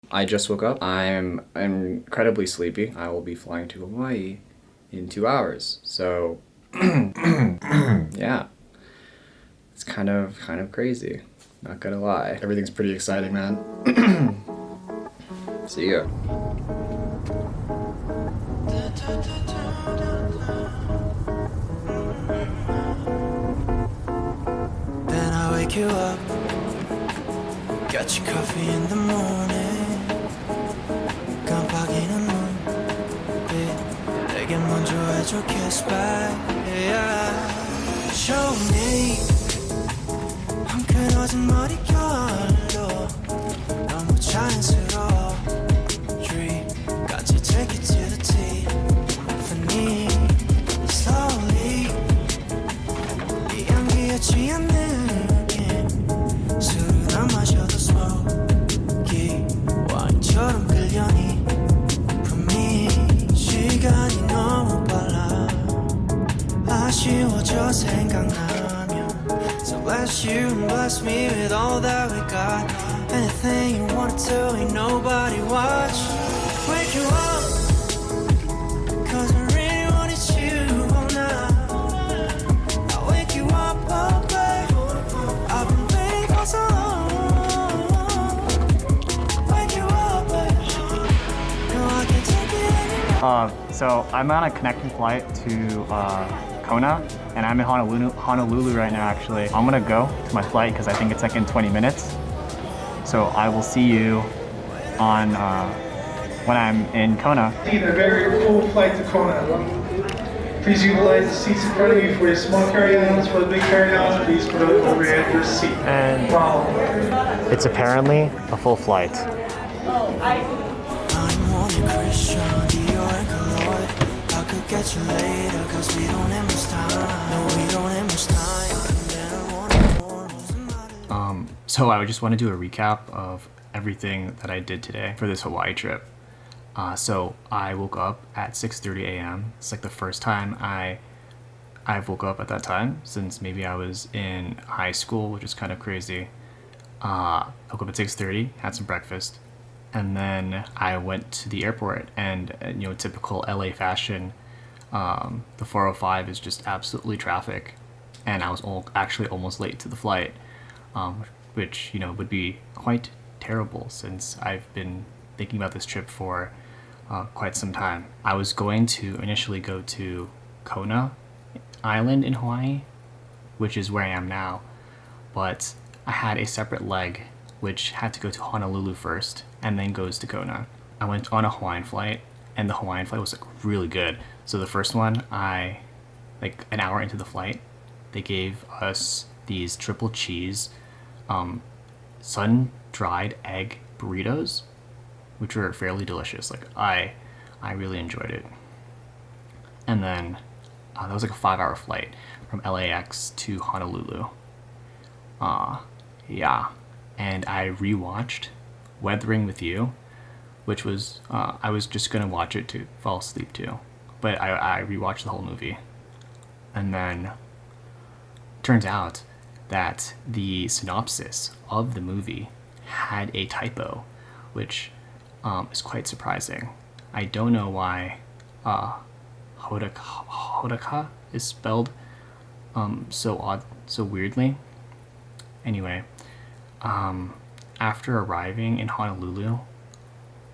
I just woke up. I'm incredibly sleepy. I will be flying to Hawaii in 2 hours. So, yeah, it's kind of crazy. Not gonna lie. Everything's pretty exciting, man. See ya. Then I wake you up, got your coffee in the morning. 깜빡이는 눈빛 내게 먼저 해줘 kiss back. Yeah. Show me 한 끊어진 머릿결로 너무 자연스러워. Dream까지 take it to the T. For me, slowly 이 향기에 취한 느낌. 술을 안 마셔도 smoky 와인처럼 끌려니. For me, 시간이 너무 빨라. 아쉬워져 생각나면. So bless you and bless me with all that we got. Anything you wanna do, ain't nobody watch. Wake you up, cause I really wanted you all night. I wake you up, oh babe, I've been waiting for so long. Wake you up, babe, no I can't take it anymore. So I'm on a connecting flight to Kona, and I'm in Honolulu right now actually. I'm gonna go to my flight because I think it's like in 20 minutes. So I will see you on when I'm in Kona. Taking a very full flight to Kona. Please utilize the seats in front of you for your small carry-ons. For the big carry-ons, please put it over your seat. And Wow. it's apparently a full flight. I'm only Christian Dior and Kaloid. I could get you later, cause we don't have much time. No, we don't have much time. And I want more, So I just want to do a recap of everything that I did today for this Hawaii trip. So I woke up at 6:30 a.m. It's like the first time I've woke up at that time since maybe I was in high school, which is kind of crazy. I woke up at 6:30, had some breakfast, and then I went to the airport. And typical LA fashion, the 405 is just absolutely traffic, and I was actually almost late to the flight, which would be quite terrible since I've been thinking about this trip for quite some time. I was going to initially go to Kona Island in Hawaii, which is where I am now, but I had a separate leg which had to go to Honolulu first and then goes to Kona. I went on a Hawaiian flight, and the Hawaiian flight was like really good. So the first one, like an hour into the flight, they gave us these triple cheese sun-dried egg burritos, which were fairly delicious. Like I really enjoyed it. And then that was like a 5-hour flight from LAX to Honolulu. Yeah, and I rewatched Weathering with You, which was I was just gonna watch it to fall asleep to, but I rewatched the whole movie, and then turns out that the synopsis of the movie had a typo, which is quite surprising. I don't know why Hodaka is spelled so weirdly. Anyway, after arriving in Honolulu,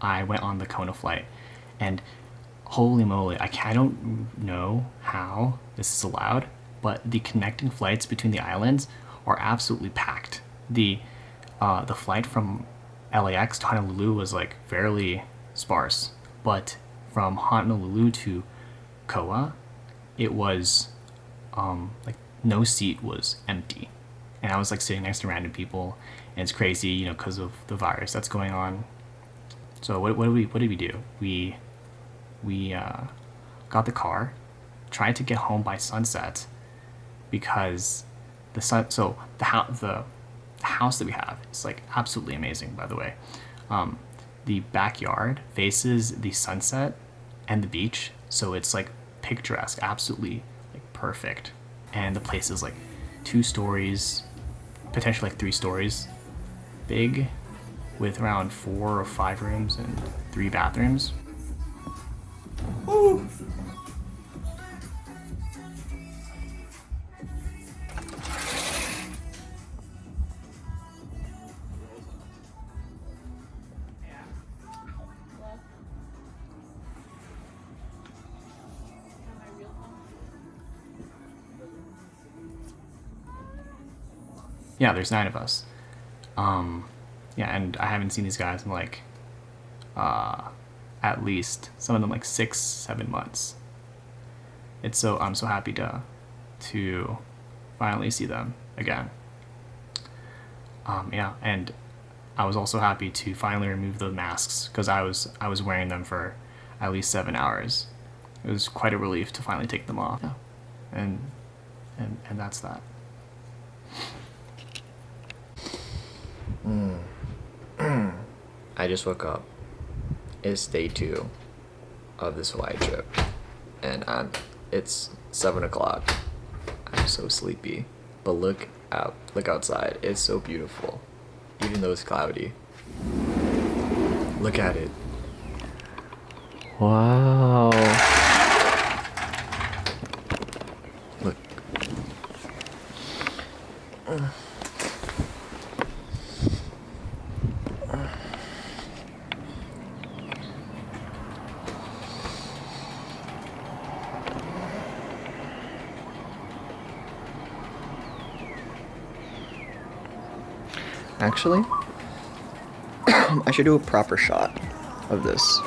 I went on the Kona flight, and holy moly, I don't know how this is allowed, but the connecting flights between the islands are absolutely packed. The flight from LAX to Honolulu was like fairly sparse, but from Honolulu to Koa, it was like no seat was empty, and I was like sitting next to random people, and it's crazy, because of the virus that's going on. So what did we do? We got the car, tried to get home by sunset, because the house that we have is like absolutely amazing, by the way. The backyard faces the sunset and the beach, so it's like picturesque, absolutely like perfect. And the place is like 2 stories, potentially like 3 stories big, with around 4 or 5 rooms and 3 bathrooms. Yeah, there's 9 of us. Yeah, and I haven't seen these guys in like at least some of them like 6-7 months. I'm so happy to finally see them again. Yeah, and I was also happy to finally remove the masks because I was wearing them for at least 7 hours. It was quite a relief to finally take them off. Yeah. And that's that. I just woke up. It's day 2 of this Hawaii trip, and it's 7 o'clock. I'm so sleepy, but look outside. It's so beautiful, even though it's cloudy. Look at it. Wow. Look. Actually, I should do a proper shot of this.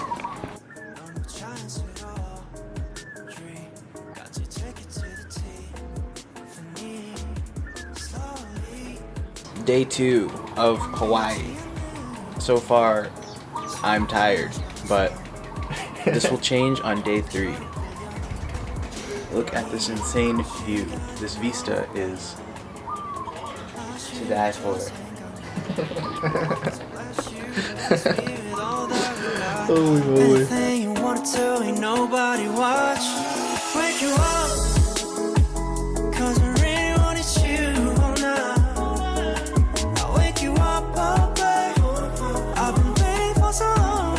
Day 2 of Hawaii. So far, I'm tired, but this will change on day 3. Look at this insane view. This vista is to die for. Holy moly. Anything you want to tell, ain't nobody watch. Wake you up, 'cause I really wanted you all night. I wake you up, oh babe. I've been waiting for so long.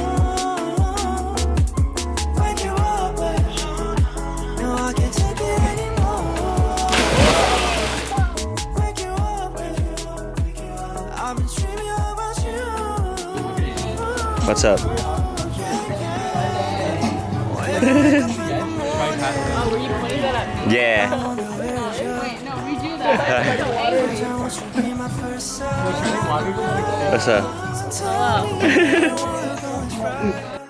Wake you up, babe. No, I can't take it anymore. Wake you up, babe. I've been dreaming about you. What's up? Oh, were you pointing that at me? Yeah. Wait, no, redo that. What's up? Hello.